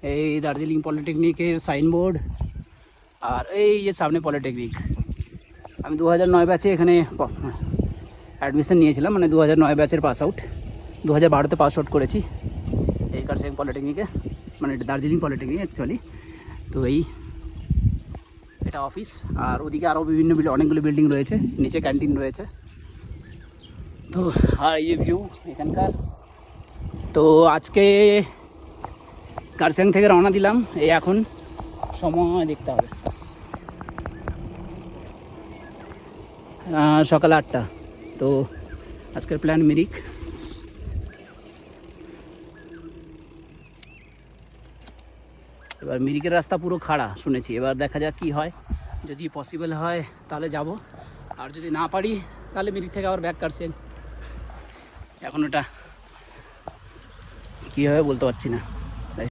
এই দার্জিলিং পলিটেকনিকের সাইনবোর্ড, আর এই যে সামনে পলিটেকনিক। আমি 2009 ব্যাচে এখানে অ্যাডমিশন নিয়েছিলাম, মানে 2009 ব্যাচের পাস আউট, 2012তে পাস আউট করেছি এই কার্সেং পলিটেকনিকে, মানে দার্জিলিং পলিটেকনিক অ্যাকচুয়ালি। তো এটা অফিস, আর ওদিকে আরও বিভিন্ন অনেকগুলো বিল্ডিং রয়েছে, নিচে ক্যান্টিন রয়েছে। তো আর এই ভিউ এখানকার। তো আজকে কার্সেং থেকে রওনা দিলাম, এই এখন সময় দেখতে হবে সকাল 8টা। তো আজকের প্ল্যান মিরিক। এবার মিরিকের রাস্তা পুরো খাড়া শুনেছি, এবার দেখা যাক কী হয়। যদি পসিবল হয় তাহলে যাব, আর যদি না পারি তাহলে মিরিক থেকে আবার ব্যাক কার্সেং। এখন ওটা কী হবে বলতে পারছি না।